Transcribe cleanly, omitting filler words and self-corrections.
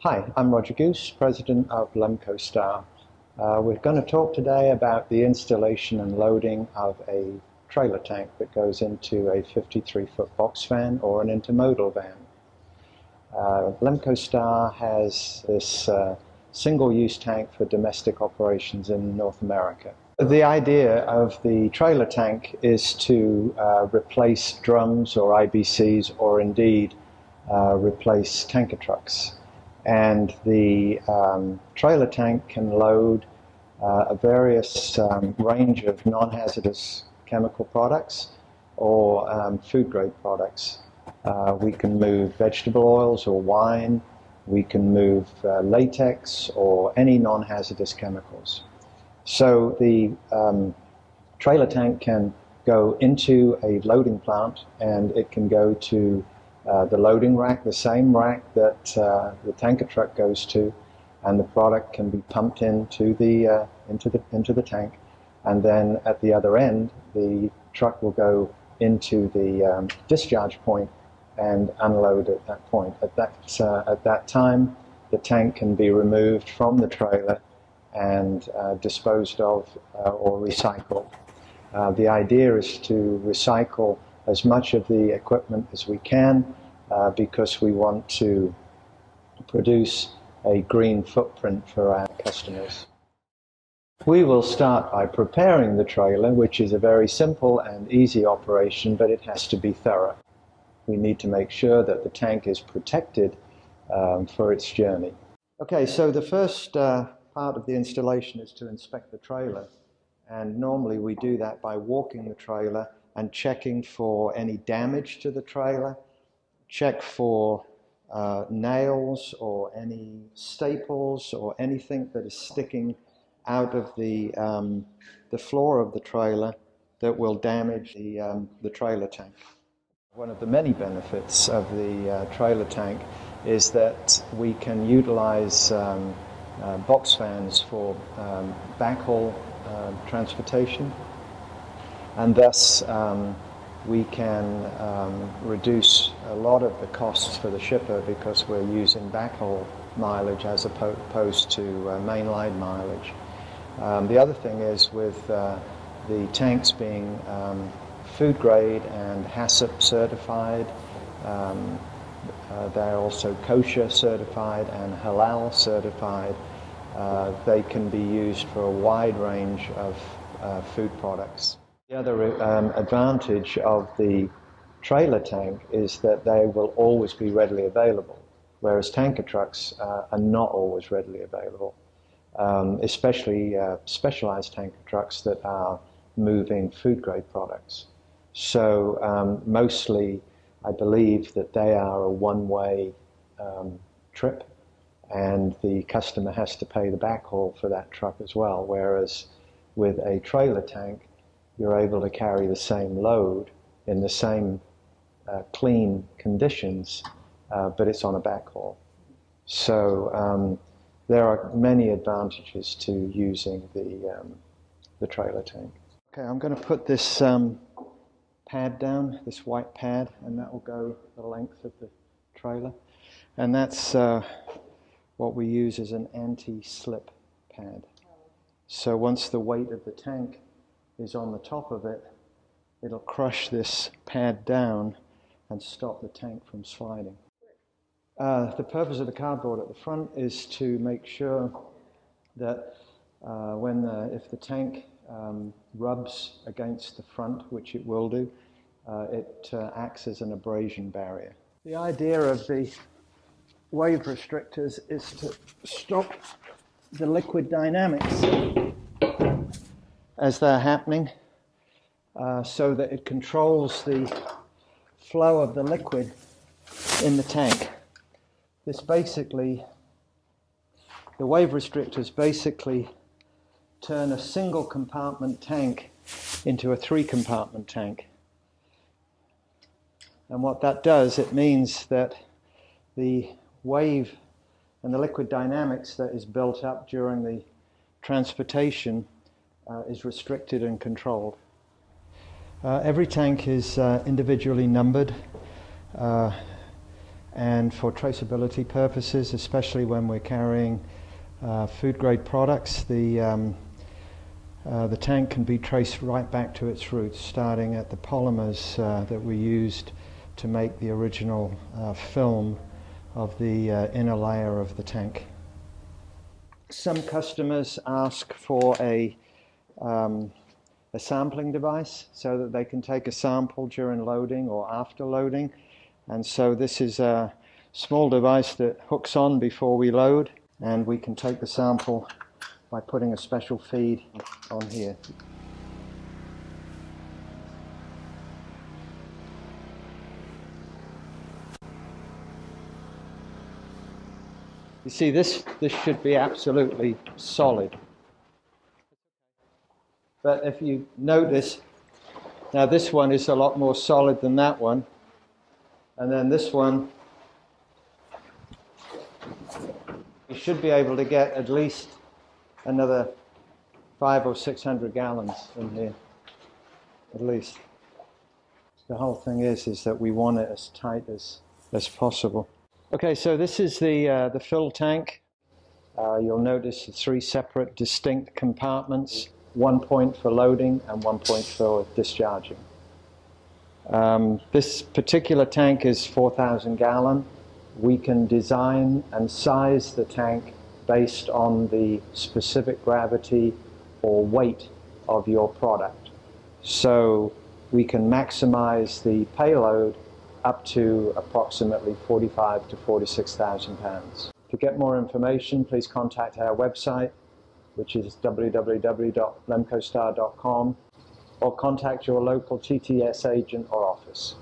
Hi, I'm Roger Goose, President of LemcoStar. We're going to talk today about the installation and loading of a trailer tank that goes into a 53-foot box van or an intermodal van. LemcoStar has this single-use tank for domestic operations in North America. The idea of the trailer tank is to replace drums or IBCs, or indeed replace tanker trucks. And the trailer tank can load a various range of non-hazardous chemical products or food-grade products. We can move vegetable oils or wine. We can move latex or any non-hazardous chemicals. So the trailer tank can go into a loading plant, and it can go to the loading rack, the same rack that the tanker truck goes to, and the product can be pumped into the tank, and then at the other end the truck will go into the discharge point and unload at that point. At that time, the tank can be removed from the trailer and disposed of or recycled. The idea is to recycle as much of the equipment as we can because we want to produce a green footprint for our customers. We will start by preparing the trailer, which is a very simple and easy operation, but it has to be thorough. We need to make sure that the tank is protected for its journey. Okay, so the first part of the installation is to inspect the trailer, and normally we do that by walking the trailer and checking for any damage to the trailer, check for nails or any staples or anything that is sticking out of the floor of the trailer that will damage the trailer tank. One of the many benefits of the trailer tank is that we can utilize box vans for backhaul transportation, and thus we can reduce a lot of the costs for the shipper because we're using backhaul mileage as opposed to mainline mileage. The other thing is, with the tanks being food grade and HACCP certified, they're also kosher certified and halal certified. They can be used for a wide range of food products. The other advantage of the trailer tank is that they will always be readily available, whereas tanker trucks are not always readily available, especially specialized tanker trucks that are moving food-grade products. So mostly I believe that they are a one-way trip, and the customer has to pay the backhaul for that truck as well, whereas with a trailer tank you're able to carry the same load in the same clean conditions, but it's on a backhaul. So there are many advantages to using the trailer tank. Okay, I'm going to put this pad down, this white pad, and that will go the length of the trailer. And that's what we use as an anti-slip pad. So once the weight of the tank is on the top of it, it'll crush this pad down and stop the tank from sliding. The purpose of the cardboard at the front is to make sure that if the tank rubs against the front, which it will do, it acts as an abrasion barrier. The idea of the wave restrictors is to stop the liquid dynamics as they're happening, so that it controls the flow of the liquid in the tank. The wave restrictors basically turn a single compartment tank into a 3-compartment tank. And what that does, it means that the wave and the liquid dynamics that is built up during the transportation is restricted and controlled. Every tank is individually numbered, and for traceability purposes, especially when we're carrying food grade products, the tank can be traced right back to its roots, starting at the polymers that we used to make the original film of the inner layer of the tank. Some customers ask for a sampling device so that they can take a sample during loading or after loading, and so this is a small device that hooks on before we load, and we can take the sample by putting a special feed on here. You see, this should be absolutely solid. But if you notice, now this one is a lot more solid than that one. And then this one, you should be able to get at least another 500 or 600 gallons in here, at least. The whole thing is that we want it as tight as possible. Okay, so this is the fill tank. You'll notice 3 separate distinct compartments, 1 point for loading and 1 point for discharging. This particular tank is 4,000 gallon. We can design and size the tank based on the specific gravity or weight of your product. So we can maximize the payload up to approximately 45 to 46,000 pounds. To get more information, please contact our website, which is www.lemcostar.com, or contact your local TTS agent or office.